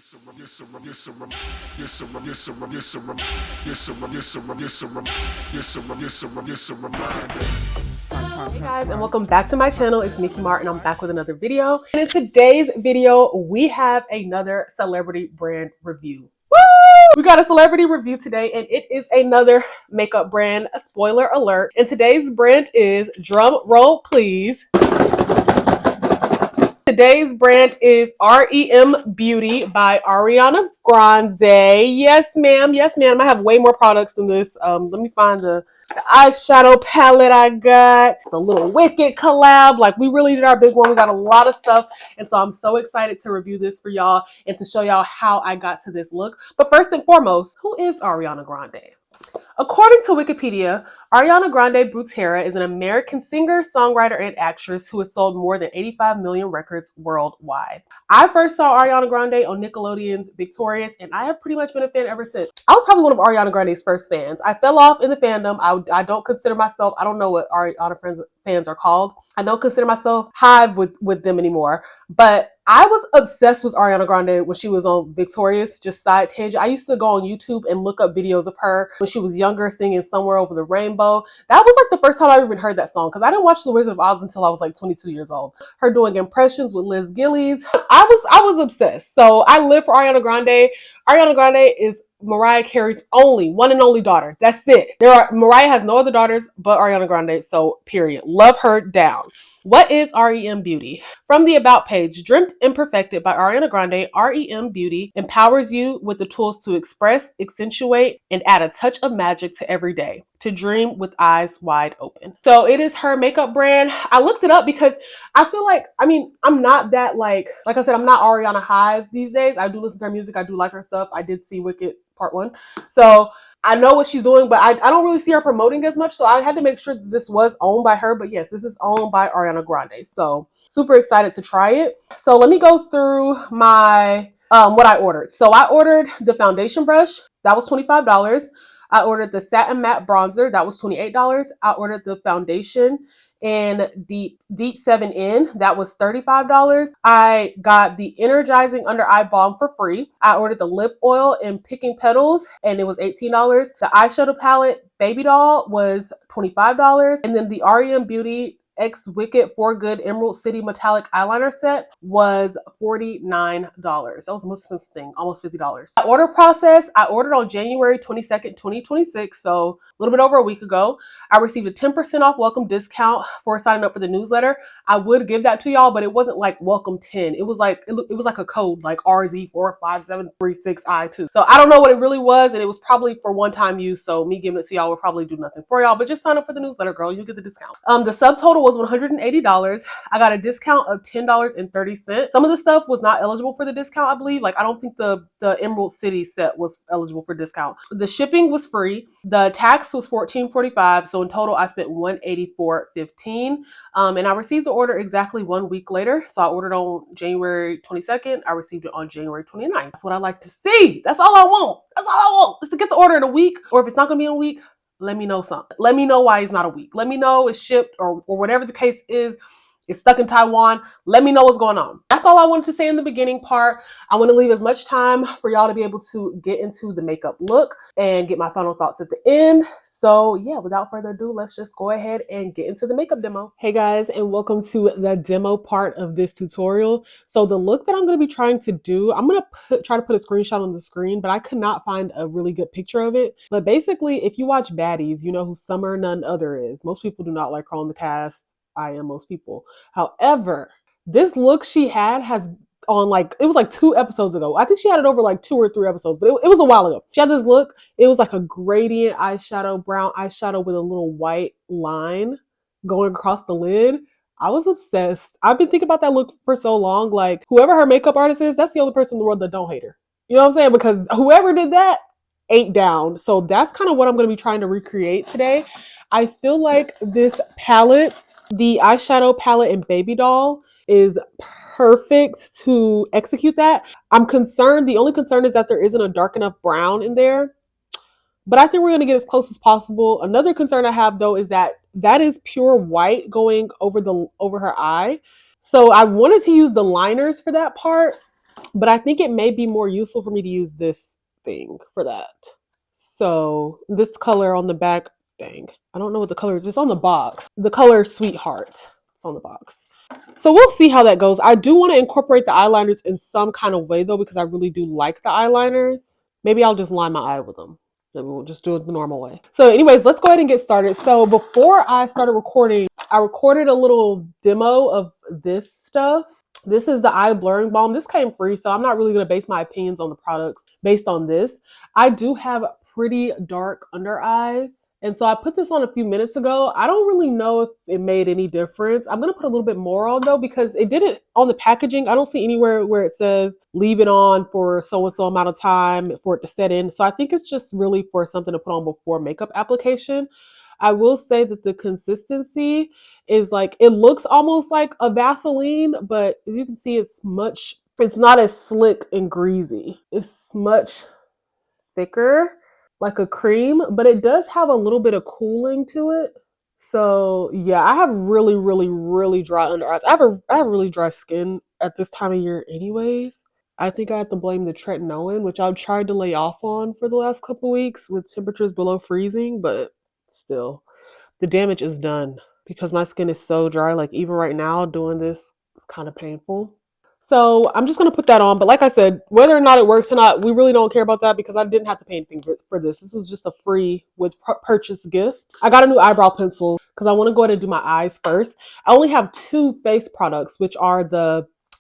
Hey guys, and welcome back to my channel. It's Nikki Martin. I'm back with another video. And in today's video, we have another celebrity brand review. Woo! We got a celebrity review today, and it is another makeup brand. A spoiler alert. And today's brand is, drum roll please. Today's brand is R.E.M Beauty by Ariana Grande. Yes, ma'am. Yes, ma'am. I have way more products than this. Let me find the eyeshadow palette I got. The little Wicked collab. Like, we really did our big one. We got a lot of stuff. And so I'm so excited to review this for y'all and to show y'all how I got to this look. But first and foremost, who is Ariana Grande? According to Wikipedia, Ariana Grande Butera is an American singer, songwriter, and actress who has sold more than 85 million records worldwide. I first saw Ariana Grande on Nickelodeon's Victorious, and I have pretty much been a fan ever since. I was probably one of Ariana Grande's first fans. I fell off in the fandom. I don't consider myself, I don't know what Ariana fans are called. I don't consider myself hive with them anymore, but I was obsessed with Ariana Grande when she was on Victorious. Just side tangent, I used to go on YouTube and look up videos of her when she was younger singing Somewhere Over the Rainbow. That was like the first time I even heard that song, because I didn't watch The Wizard of Oz until I was like 22 years old. Her doing impressions with Liz Gillies. I was obsessed. So I live for Ariana Grande. Ariana Grande is Mariah Carey's one and only daughter. That's it. Mariah has no other daughters but Ariana Grande, so period. Love her down. What is R.E.M Beauty? From the About page, dreamt and perfected by Ariana Grande, R.E.M Beauty empowers you with the tools to express, accentuate, and add a touch of magic to every day. To dream with eyes wide open. So it is her makeup brand. I looked it up because I feel like, I'm not that like I said, I'm not Ariana Hive these days. I do listen to her music. I do like her stuff. I did see Wicked Part 1. So I know what she's doing, but I don't really see her promoting as much. So I had to make sure that this was owned by her. But yes, this is owned by Ariana Grande. So super excited to try it. So let me go through my what I ordered. So I ordered the foundation brush. That was $25. I ordered the satin matte bronzer. That was $28. I ordered the foundation in Deep 7N. That was $35. I got the energizing under eye balm for free. I ordered the lip oil in Picking Petals, and it was $18. The eyeshadow palette Baby Doll was $25. And then the R.E.M Beauty X Wicked For Good Emerald City Metallic Eyeliner Set was $49. That was the most expensive thing, almost $50. My order process, I ordered on January 22nd, 2026, so a little bit over a week ago. I received a 10% off welcome discount for signing up for the newsletter. I would give that to y'all, but it wasn't like welcome 10. It was like a code, like RZ45736I2. So I don't know what it really was, and it was probably for one-time use, so me giving it to y'all would probably do nothing for y'all, but just sign up for the newsletter, girl. You get the discount. The subtotal was $180. I got a discount of $10.30. Some of the stuff was not eligible for the discount, I believe. Like, I don't think the Emerald City set was eligible for discount. The shipping was free. The tax was $14.45. So in total, I spent $184.15. And I received the order exactly 1 week later. So I ordered on January 22nd. I received it on January 29th. That's what I like to see. That's all I want. That's all I want, is to get the order in a week. Or if it's not going to be in a week, let me know something. Let me know why it's not a week. Let me know it's shipped, or whatever the case is. It's stuck in Taiwan. Let me know what's going on. That's all I wanted to say in the beginning part. I want to leave as much time for y'all to be able to get into the makeup look and get my final thoughts at the end. So yeah, without further ado, let's just go ahead and get into the makeup demo. Hey guys, and welcome to the demo part of this tutorial. So the look that I'm going to be trying to do, I'm going to try to put a screenshot on the screen, but I could not find a really good picture of it. But basically, if you watch Baddies, you know who Summer None Other is. Most people do not like her on the cast. I am most people. However, this look she had has on, like, it was like 2 episodes ago. I think she had it over like 2 or 3 episodes, but it was a while ago. She had this look. It was like a gradient eyeshadow, brown eyeshadow with a little white line going across the lid. I was obsessed. I've been thinking about that look for so long. Like, whoever her makeup artist is, that's the only person in the world that don't hate her. You know what I'm saying? Because whoever did that ate down. So that's kind of what I'm going to be trying to recreate today. I feel like this palette, the eyeshadow palette in Baby Doll, is perfect to execute that. I'm concerned, the only concern is that there isn't a dark enough brown in there, but I think we're going to get as close as possible. Another concern I have though is that is pure white going over her eye. So I wanted to use the liners for that part, But I think it may be more useful for me to use this thing for that. So this color on the back, dang, I don't know what the color is. It's on the box. The color Sweetheart. It's on the box. So we'll see how that goes. I do want to incorporate the eyeliners in some kind of way though, because I really do like the eyeliners. Maybe I'll just line my eye with them. Maybe we'll just do it the normal way. So anyways, let's go ahead and get started. So before I started recording, I recorded a little demo of this stuff. This is the eye blurring balm. This came free, so I'm not really going to base my opinions on the products based on this. I do have pretty dark under eyes. And so I put this on a few minutes ago. I don't really know if it made any difference. I'm going to put a little bit more on though, because it didn't on the packaging. I don't see anywhere where it says leave it on for so and so amount of time for it to set in. So I think it's just really for something to put on before makeup application. I will say that the consistency is like, it looks almost like a Vaseline, but as you can see, it's not as slick and greasy. It's much thicker, like a cream, but it does have a little bit of cooling to it. So yeah, I have really, really, really dry under eyes. I have really dry skin at this time of year anyways. I think I have to blame the tretinoin, which I've tried to lay off on for the last couple weeks with temperatures below freezing, but still, the damage is done because my skin is so dry. Like even right now doing this is kind of painful. So I'm just going to put that on. But like I said, whether or not it works or not, we really don't care about that because I didn't have to pay anything for this. This was just a free with purchase gift. I got a new eyebrow pencil because I want to go ahead and do my eyes first. I only have two face products, which are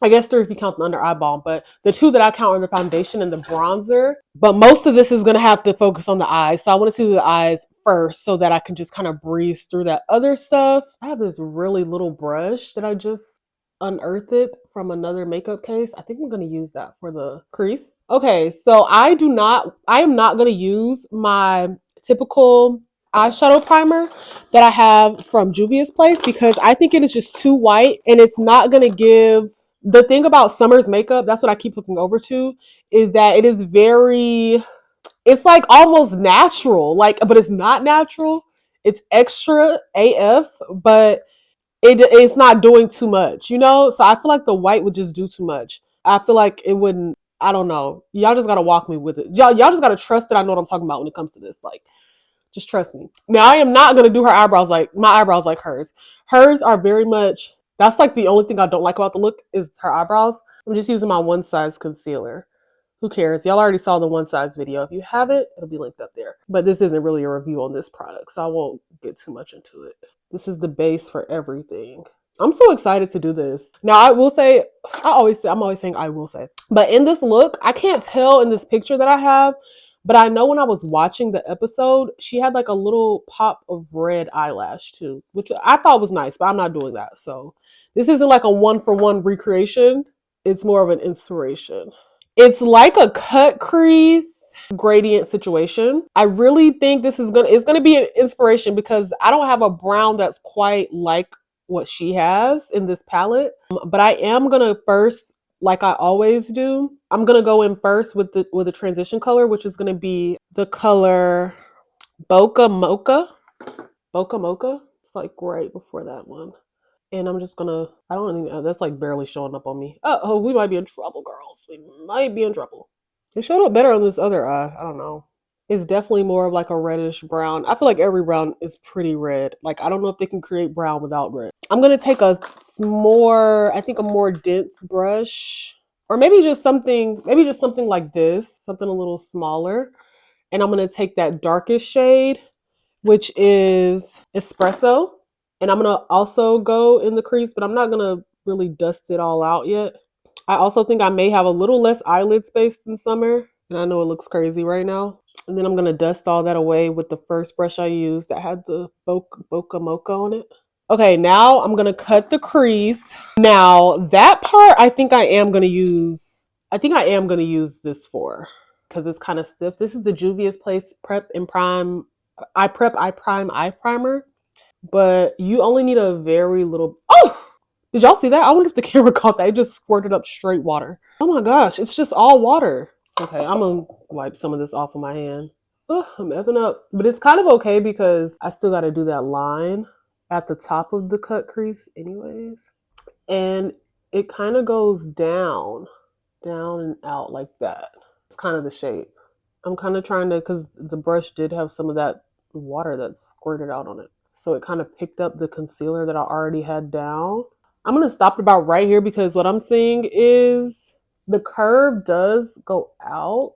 I guess three if you count the under eye balm, but the two that I count are the foundation and the bronzer. But most of this is going to have to focus on the eyes. So I want to see the eyes first so that I can just kind of breeze through that other stuff. I have this really little brush that I just unearthed it from another makeup case. I think I'm going to use that for the crease. Okay, so I am not going to use my typical eyeshadow primer that I have from Juvia's Place because I think it is just too white and it's not going to give. The thing about Summer's makeup, that's what I keep looking over to, is that it is it's like almost natural, like, but it's not natural. It's extra AF, but it's not doing too much, you know? So I feel like the white would just do too much. I feel like it wouldn't, I don't know. Y'all just gotta walk me with it. Y'all just gotta trust that I know what I'm talking about when it comes to this. Like, just trust me. Now I am not gonna do her eyebrows like my eyebrows like hers. Hers are very much, that's like the only thing I don't like about the look is her eyebrows. I'm just using my one size concealer. Who cares? Y'all already saw the one size video. If you haven't, it'll be linked up there. But this isn't really a review on this product, so I won't get too much into it. This is the base for everything. I'm so excited to do this. Now, I will say, I'm always saying I will say. But in this look, I can't tell in this picture that I have, but I know when I was watching the episode, she had like a little pop of red eyelash too, which I thought was nice, but I'm not doing that. So this isn't like a one-for-one recreation. It's more of an inspiration. It's like a cut crease gradient situation. I really think this is it's gonna be an inspiration because I don't have a brown that's quite like what she has in this palette. But I am gonna first, like I always do, I'm gonna go in first with the transition color, which is gonna be the color Bokeh Mocha. Bokeh Mocha. It's like right before that one. And I'm just gonna, I don't even, that's like barely showing up on me. Oh, we might be in trouble, girls. We might be in trouble. It showed up better on this other eye. I don't know. It's definitely more of like a reddish brown. I feel like every brown is pretty red. Like, I don't know if they can create brown without red. I'm gonna take a more dense brush. Or maybe just something like this, something a little smaller. And I'm gonna take that darkest shade, which is espresso. And I'm going to also go in the crease, but I'm not going to really dust it all out yet. I also think I may have a little less eyelid space than Summer. And I know it looks crazy right now. And then I'm going to dust all that away with the first brush I used that had the Bokeh Mocha on it. Okay, now I'm going to cut the crease. Now, that part I think I am going to use this for because it's kind of stiff. This is the Juvia's Place Prep and Prime Eye Prime Eye Primer. But you only need a very little. Oh, did y'all see that? I wonder if the camera caught that. It just squirted up straight water. Oh my gosh, it's just all water. Okay, I'm gonna wipe some of this off of my hand. Oh, I'm effing up. But it's kind of okay because I still got to do that line at the top of the cut crease anyways. And it kind of goes down down and out like that. It's kind of the shape. I'm kind of trying to, because the brush did have some of that water that squirted out on it. So it kind of picked up the concealer that I already had down. I'm going to stop about right here because what I'm seeing is the curve does go out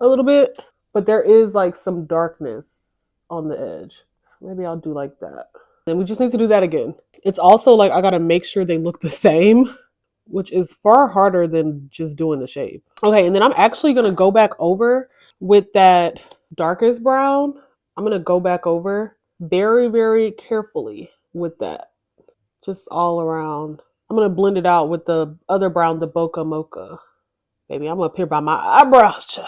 a little bit, but there is like some darkness on the edge. So maybe I'll do like that. And we just need to do that again. It's also like I got to make sure they look the same, which is far harder than just doing the shape. Okay, and then I'm actually going to go back over with that darkest brown. I'm going to go back over very, very carefully with that. Just all around. I'm going to blend it out with the other brown, the Bokeh Mocha. Baby, I'm up here by my eyebrows.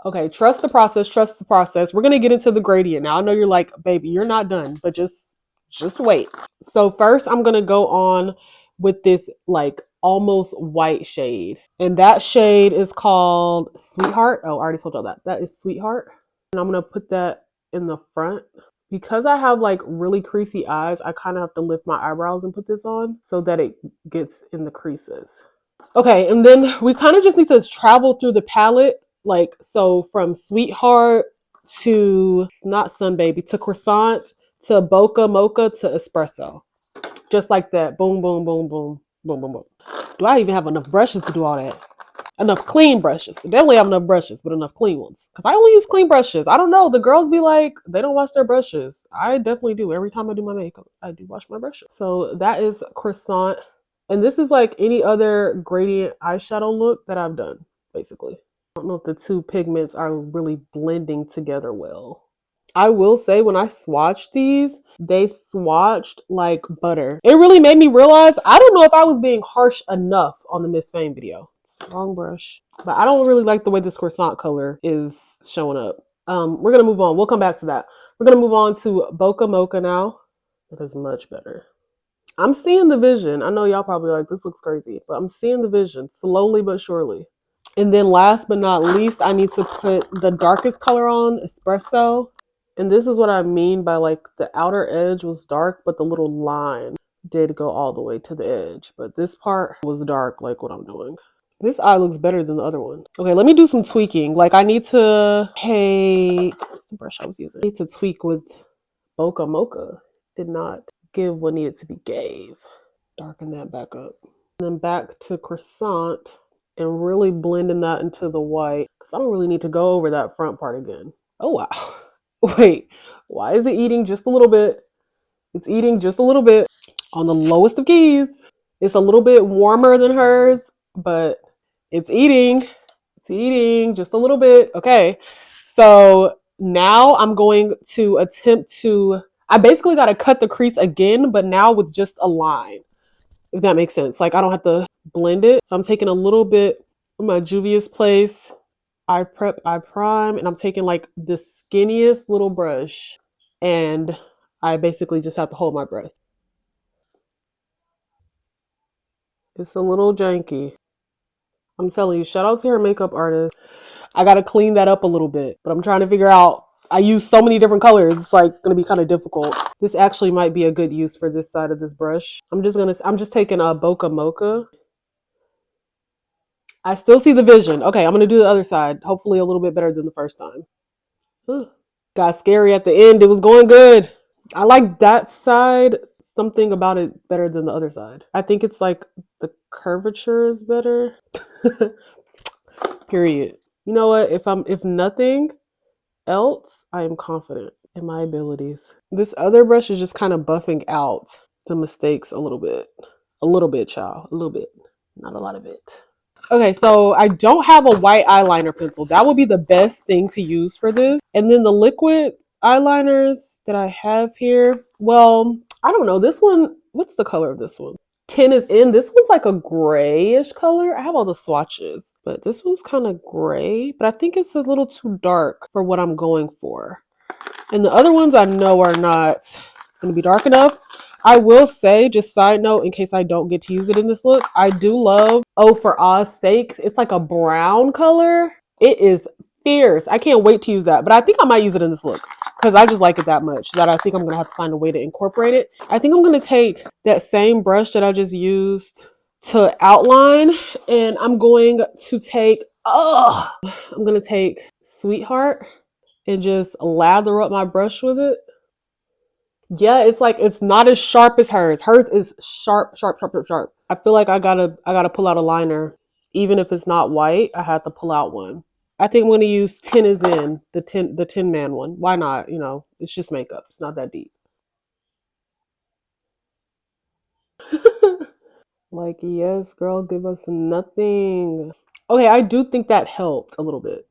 Okay, trust the process, trust the process. We're going to get into the gradient. Now, I know you're like, baby, you're not done, but just wait. So first, I'm going to go on with this like almost white shade. And that shade is called Sweetheart. Oh, I already told y'all that. That is Sweetheart. And I'm going to put that in the front. Because I have like really creasy eyes, I kind of have to lift my eyebrows and put this on so that it gets in the creases. Okay, and then we kind of just need to travel through the palette. Like, so from Sweetheart to, not Sun Baby, to Croissant, to Bokeh Mocha, to Espresso. Just like that. Boom, boom, boom, boom, boom, boom, boom. Do I even have enough brushes to do all that? Enough clean brushes. I definitely have enough brushes, but enough clean ones. Because I only use clean brushes. I don't know. The girls be like, they don't wash their brushes. I definitely do. Every time I do my makeup, I do wash my brushes. So that is Croissant. And this is like any other gradient eyeshadow look that I've done, basically. I don't know if the two pigments are really blending together well. I will say when I swatched these, they swatched like butter. It really made me realize, I don't know if I was being harsh enough on the Miss Fame video. Wrong brush. But I don't really like the way this Croissant color is showing up. We're going to move on. We'll come back to that. We're going to move on to Bokeh Mocha now. It is much better. I'm seeing the vision. I know y'all probably like, this looks crazy, but I'm seeing the vision slowly but surely. And then last but not least, I need to put the darkest color on, Espresso. And this is what I mean by like the outer edge was dark, but the little line did go all the way to the edge. But this part was dark, like what I'm doing. This eye looks better than the other one. Okay, let me do some tweaking. Like I need to, hey, what's the brush I was using? I need to tweak with Bokeh Mocha. Did not give what needed to be gave. Darken that back up. And then back to Croissant and really blending that into the white. Because I don't really need to go over that front part again. Oh, wow. Wait, why is it eating just a little bit? It's eating just a little bit on the lowest of keys. It's a little bit warmer than hers, but it's eating. It's eating just a little bit. Okay. So now I'm going to attempt to, I basically got to cut the crease again, but now with just a line, if that makes sense. Like I don't have to blend it. So I'm taking a little bit of my Juvia's Place Eye Prep, Eye Prime, and I'm taking like the skinniest little brush and I basically just have to hold my breath. It's a little janky. I'm telling you, shout out to her makeup artist. I got to clean that up a little bit, but I'm trying to figure out, I use so many different colors. It's like going to be kind of difficult. This actually might be a good use for this side of this brush. I'm just taking a Bokeh Mocha. I still see the vision. Okay, I'm going to do the other side. Hopefully a little bit better than the first time. Got scary at the end. It was going good. I like that side. Something about it better than the other side. I think it's like the curvature is better. Period. You know what? If nothing else, I am confident in my abilities. This other brush is just kind of buffing out the mistakes a little bit. A little bit, child. A little bit. Not a lot of it. Okay, so I don't have a white eyeliner pencil. That would be the best thing to use for this. And then the liquid eyeliners that I have here, well, I don't know. This one, what's the color of this one? 10 is in. This one's like a grayish color. I have all the swatches, but this one's kind of gray, but I think it's a little too dark for what I'm going for. And the other ones I know are not going to be dark enough. I will say, just side note, in case I don't get to use it in this look, I do love, oh, for Oz's sake, it's like a brown color. It is fierce. I can't wait to use that, but I think I might use it in this look because I just like it that much that I think I'm going to have to find a way to incorporate it. I think I'm going to take that same brush that I just used to outline, and I'm going to take Sweetheart and just lather up my brush with it. Yeah, it's like it's not as sharp as hers. Hers is sharp, sharp, sharp, sharp, sharp. I feel like I gotta pull out a liner. Even if it's not white, I have to pull out one. I think I'm gonna use Tin is in the Tin Man one. Why not? You know, it's just makeup. It's not that deep. Like, yes, girl, give us nothing. Okay, I do think that helped a little bit.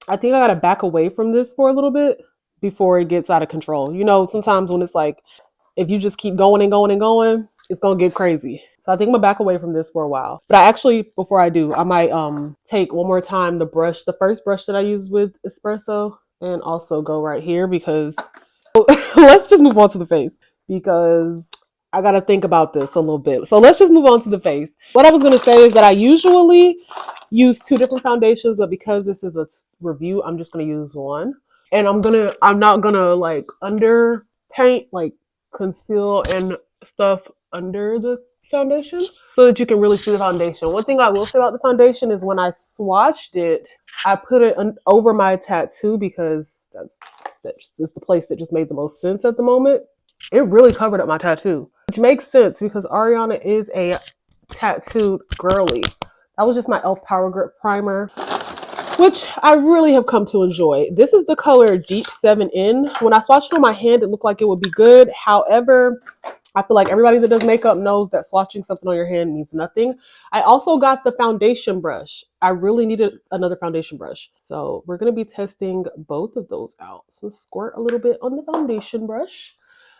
I think I gotta back away from this for a little bit before it gets out of control. You know, sometimes when it's like if you just keep going and going and going, it's gonna get crazy. So I think I'm gonna back away from this for a while. But I actually, before I do, I might take one more time the first brush that I used with espresso, and also go right here because let's just move on to the face because I gotta think about this a little bit. So let's just move on to the face. What I was gonna say is that I usually use two different foundations, but because this is a review, I'm just gonna use one. And I'm not gonna like under paint, like conceal and stuff under the foundation so that you can really see the foundation. One thing I will say about the foundation is when I swatched it, I put it over my tattoo because that's just the place that just made the most sense at the moment. It really covered up my tattoo, which makes sense because Ariana is a tattooed girly. That was just my e.l.f. Power Grip Primer, which I really have come to enjoy. This is the color Deep 7N. When I swatched it on my hand, it looked like it would be good. However, I feel like everybody that does makeup knows that swatching something on your hand means nothing. I also got the foundation brush. I really needed another foundation brush. So we're going to be testing both of those out. So squirt a little bit on the foundation brush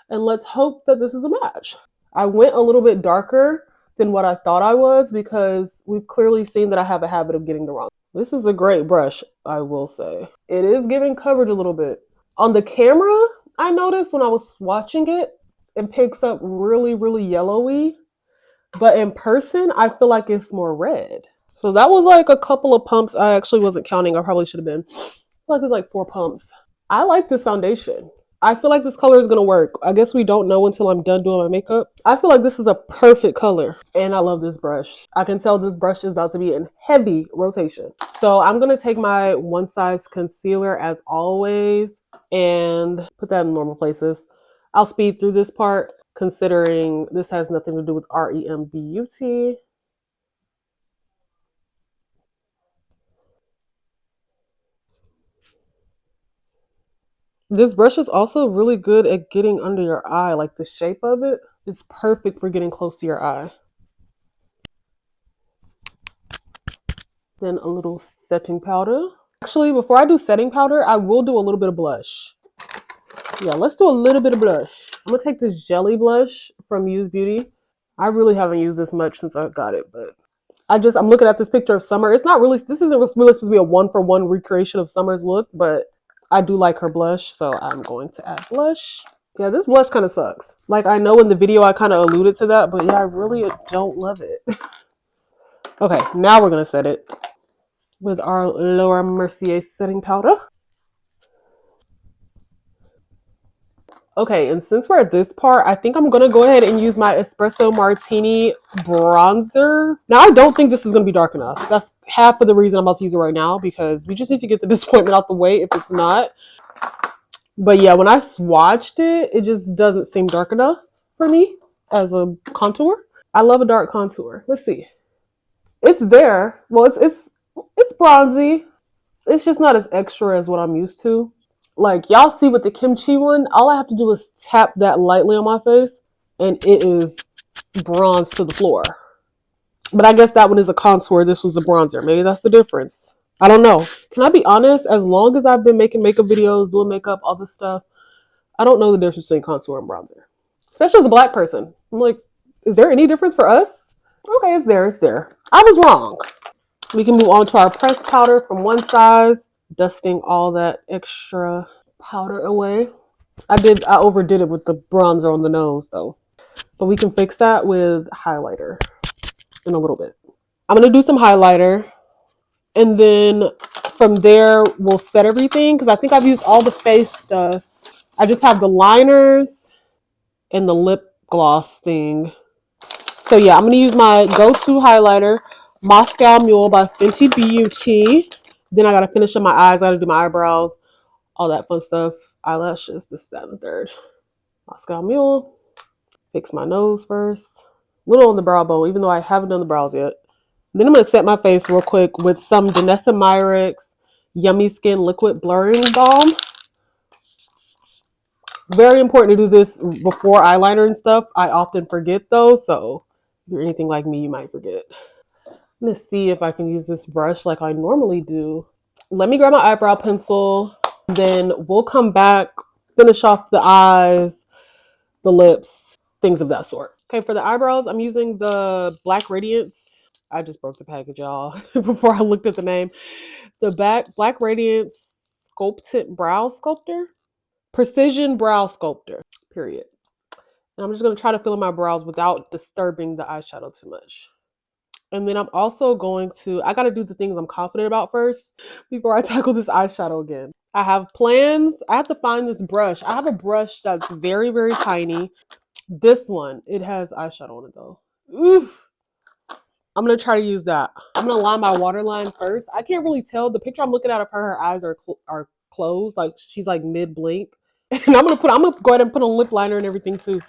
and let's hope that this is a match. I went a little bit darker than what I thought I was because we've clearly seen that I have a habit of getting the wrong. This is a great brush, I will say. It is giving coverage a little bit. On the camera, I noticed when I was watching it, it picks up really, really yellowy. But in person, I feel like it's more red. So that was like a couple of pumps. I actually wasn't counting. I probably should have been. I feel like it's like 4 pumps. I like this foundation. I feel like this color is going to work. I guess we don't know until I'm done doing my makeup. I feel like this is a perfect color. And I love this brush. I can tell this brush is about to be in heavy rotation. So I'm going to take my One Size concealer as always and put that in normal places. I'll speed through this part considering this has nothing to do with R.E.M Beauty. This brush is also really good at getting under your eye, like the shape of it. It's perfect for getting close to your eye. Then a little setting powder. Actually, before I do setting powder, I will do a little bit of blush. Yeah, let's do a little bit of blush. I'm gonna take this jelly blush from Use Beauty. I really haven't used this much since I got it, but I'm looking at this picture of Summer. It's not really, this isn't really supposed to be a 1-for-1 recreation of Summer's look, but I do like her blush, so I'm going to add blush. Yeah, this blush kind of sucks. Like, I know in the video I kind of alluded to that, but yeah, I really don't love it. Okay, now we're going to set it with our Laura Mercier setting powder. Okay, and since we're at this part, I think I'm going to go ahead and use my Espresso Martini bronzer. Now, I don't think this is going to be dark enough. That's half of the reason I'm about to use it right now, because we just need to get the disappointment out the way if it's not. But yeah, when I swatched it, it just doesn't seem dark enough for me as a contour. I love a dark contour. Let's see. It's there. Well, it's bronzy. It's just not as extra as what I'm used to. Like, y'all see with the kimchi one, all I have to do is tap that lightly on my face and it is bronze to the floor. But I guess that one is a contour. This one's a bronzer. Maybe that's the difference. I don't know. Can I be honest? As long as I've been making makeup videos, doing makeup, all this stuff, I don't know the difference between contour and bronzer. Especially as a black person. I'm like, is there any difference for us? Okay, it's there. It's there. I was wrong. We can move on to our pressed powder from One Size. Dusting all that extra powder away. I overdid it with the bronzer on the nose though. But we can fix that with highlighter in a little bit. I'm going to do some highlighter. And then from there, we'll set everything. Because I think I've used all the face stuff. I just have the liners and the lip gloss thing. So yeah, I'm gonna use my go-to highlighter, Moscow Mule by Fenty Beauty. Then I gotta finish up my eyes. I gotta do my eyebrows, all that fun stuff. Eyelashes, this, that, and the third. Moscow Mule. Fix my nose first. Little on the brow bone, even though I haven't done the brows yet. Then I'm gonna set my face real quick with some Danessa Myricks Yummy Skin Liquid Blurring Balm. Very important to do this before eyeliner and stuff. I often forget those, so if you're anything like me, you might forget. I'm gonna see if I can use this brush like I normally do. Let me grab my eyebrow pencil, then we'll come back, finish off the eyes, the lips, things of that sort. Okay, for the eyebrows, I'm using the Black Radiance. I just broke the package, y'all, before I looked at the name. The Black Radiance Sculpted Brow Sculptor. Precision Brow Sculptor, period. And I'm just going to try to fill in my brows without disturbing the eyeshadow too much. And then I'm also going to, I got to do the things I'm confident about first before I tackle this eyeshadow again. I have plans. I have to find this brush. I have a brush that's very, very tiny. This one, it has eyeshadow on it though. Oof. I'm going to try to use that. I'm going to line my waterline first. I can't really tell. The picture I'm looking at of her eyes are closed. Like she's like mid blink. And I'm gonna go ahead and put on lip liner and everything too.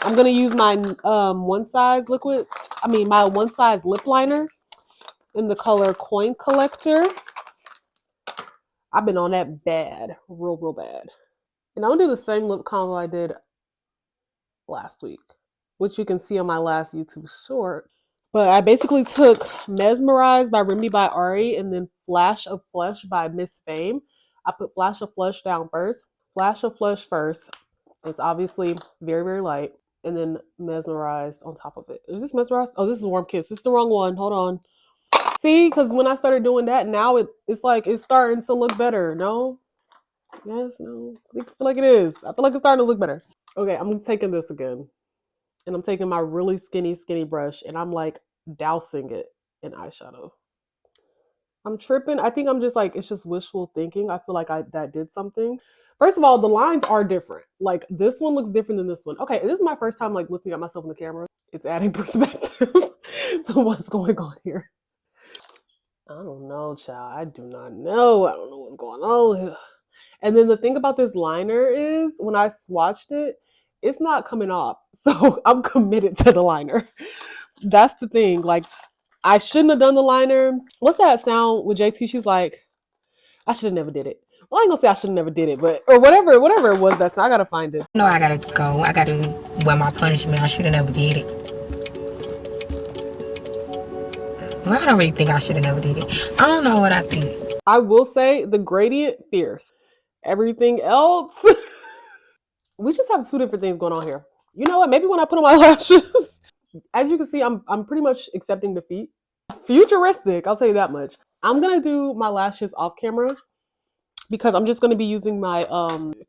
I'm gonna use my one size lip liner in the color Coin Collector. I've been on that bad, real bad. And I'm gonna do the same lip combo I did last week, which you can see on my last YouTube short. But I basically took Mesmerized by R.E.M by Ari and then Flash of Flush by Miss Fame. I put Flash of Flush down first. Flash of Flush first. It's obviously very, very light. And then Mesmerized on top of it. Is this Mesmerized? Oh, this is Warm Kiss. This is the wrong one. Hold on. See, because when I started doing that, now it's like it's starting to look better. No? Yes, no. I feel like it is. I feel like it's starting to look better. Okay, I'm taking this again. And I'm taking my really skinny brush and I'm like dousing it in eyeshadow. I'm tripping. I think I'm just like, it's just wishful thinking. I feel like that did something. First of all, the lines are different. Like this one looks different than this one. Okay, this is my first time like looking at myself in the camera. It's adding perspective to what's going on here. I don't know, child. I do not know. I don't know what's going on here. And then the thing about this liner is when I swatched it, it's not coming off. So I'm committed to the liner. That's the thing. Like I shouldn't have done the liner. What's that sound with JT? She's like, I should have never did it. Well, I ain't gonna say I should have never did it, but or whatever it was. That's I gotta find it. No, I gotta go. I gotta wear my punishment. I should have never did it. Well, I don't really think I should have never did it. I don't know what I think. I will say the gradient fierce. Everything else, we just have two different things going on here. You know what? Maybe when I put on my lashes, as you can see, I'm pretty much accepting defeat. Futuristic, I'll tell you that much. I'm gonna do my lashes off camera because I'm just gonna be using my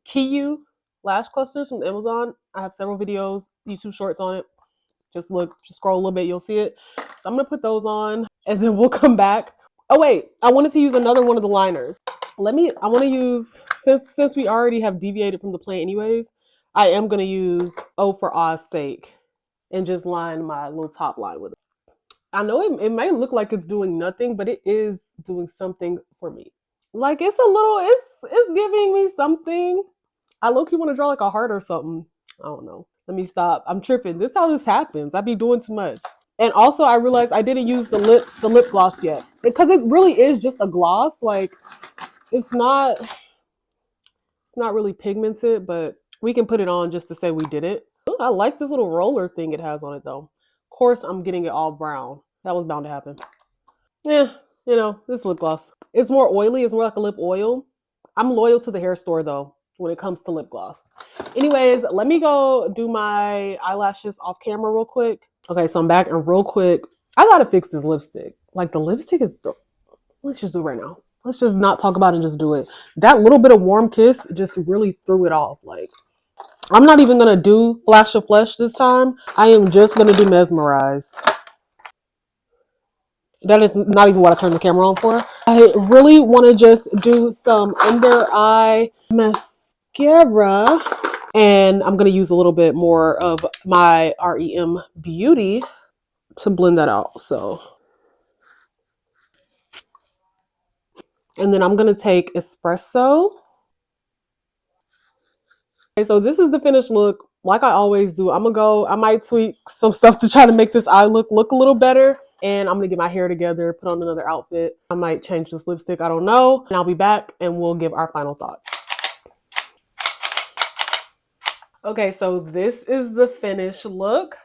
Kiyu lash clusters from Amazon. I have several videos, YouTube shorts on it. Just scroll a little bit, you'll see it. So I'm gonna put those on and then we'll come back. Oh wait, I wanted to use another one of the liners. I want to use, since we already have deviated from the plan anyways, I am gonna use O for Oz sake and just line my little top line with it. I know it may look like it's doing nothing, but it is doing something for me. Like it's giving me something. I low-key want to draw like a heart or something. I don't know. Let me stop. I'm tripping. This is how this happens. I be doing too much. And also I realized I didn't use the lip gloss yet. Because it really is just a gloss. Like it's not really pigmented, but we can put it on just to say we did it. Ooh, I like this little roller thing it has on it though. Of course I'm getting it all brown. That was bound to happen. Yeah, this lip gloss. It's more oily. It's more like a lip oil. I'm loyal to the hair store though when it comes to lip gloss. Anyways, let me go do my eyelashes off camera real quick. Okay, so I'm back and real quick, I gotta fix this lipstick. Like the lipstick is, let's just do it right now. Let's just not talk about it and just do it. That little bit of Warm Kiss just really threw it off. Like, I'm not even gonna do Flash of Flesh this time. I am just gonna do Mesmerize. That is not even what I turned the camera on for. I really want to just do some under eye mascara. mascara. And I'm going to use a little bit more of my R.E.M Beauty to blend that out. So, and then I'm going to take espresso. Okay, so this is the finished look. Like I always do, I might tweak some stuff to try to make this eye look a little better. And I'm gonna get my hair together, put on another outfit. I might change this lipstick, I don't know. And I'll be back and we'll give our final thoughts. Okay, so this is the finished look.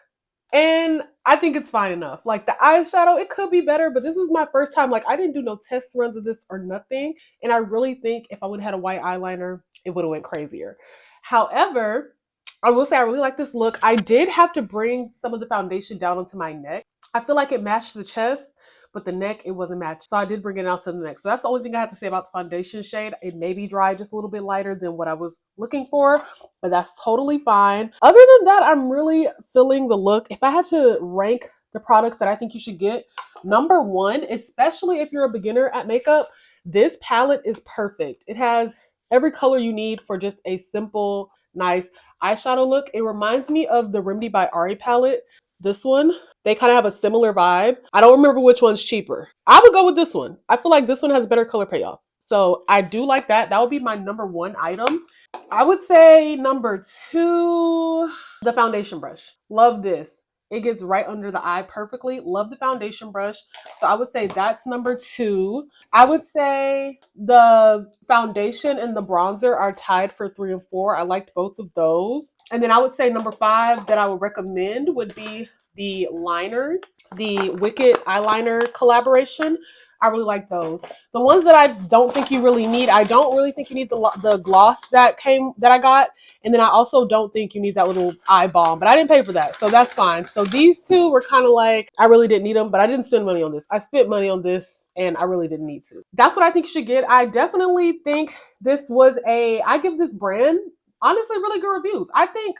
And I think it's fine enough. Like the eyeshadow, it could be better, but this was my first time. Like I didn't do no test runs of this or nothing. And I really think if I would have had a white eyeliner, it would have went crazier. However, I will say I really like this look. I did have to bring some of the foundation down onto my neck. I feel like it matched the chest, but the neck, it wasn't matched. So I did bring it out to the neck. So that's the only thing I have to say about the foundation shade. It may be dry, just a little bit lighter than what I was looking for, but that's totally fine. Other than that, I'm really feeling the look. If I had to rank the products that I think you should get, number one, especially if you're a beginner at makeup, this palette is perfect. It has every color you need for just a simple, nice eyeshadow look. It reminds me of the Remedy by Ari palette. This one, they kind of have a similar vibe. I don't remember which one's cheaper. I would go with this one. I feel like this one has better color payoff. So I do like that. That would be my number one item. I would say number two, the foundation brush. Love this. It gets right under the eye perfectly. Love the foundation brush. So I would say that's number two. I would say the foundation and the bronzer are tied for 3 and 4. I liked both of those. And then I would say number 5 that I would recommend would be the liners, the Wicked eyeliner collaboration. I really like those. The ones that I don't think you really need, I don't really think you need the gloss that I got. And then I also don't think you need that little eye balm, but I didn't pay for that, so that's fine. So these two were kind of like, I really didn't need them, but I didn't spend money on this. I spent money on this and I really didn't need to. That's what I think you should get. I definitely think this was I give this brand, honestly, really good reviews. I think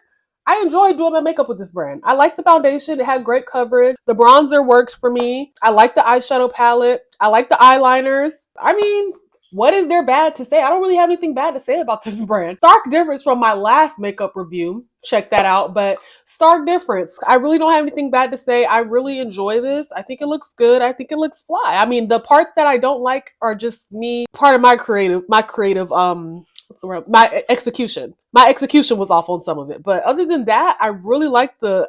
I enjoyed doing my makeup with this brand. I like the foundation. It had great coverage. The bronzer worked for me. I like the eyeshadow palette. I like the eyeliners. I mean, what is there bad to say? I don't really have anything bad to say about this brand. Stark difference from my last makeup review. Check that out. But stark difference. I really don't have anything bad to say. I really enjoy this. I think it looks good. I think it looks fly. I mean, the parts that I don't like are just me, part of my creative, what's the word? My execution. My execution was off on some of it, but other than that, I really like the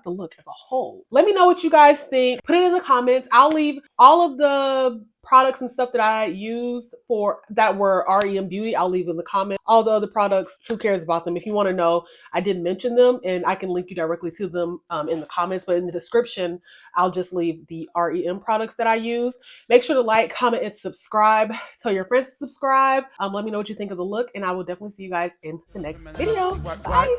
look as a whole. Let me know what you guys think. Put it in the comments. I'll leave all of the products and stuff that I used that were R.E.M Beauty. I'll leave in the comments. All the other products, who cares about them? If you want to know, I did mention them, and I can link you directly to them in the comments. But in the description, I'll just leave the R.E.M products that I use. Make sure to like, comment, and subscribe. Tell your friends to subscribe. Let me know what you think of the look, and I will definitely see you guys in the next video. Bye.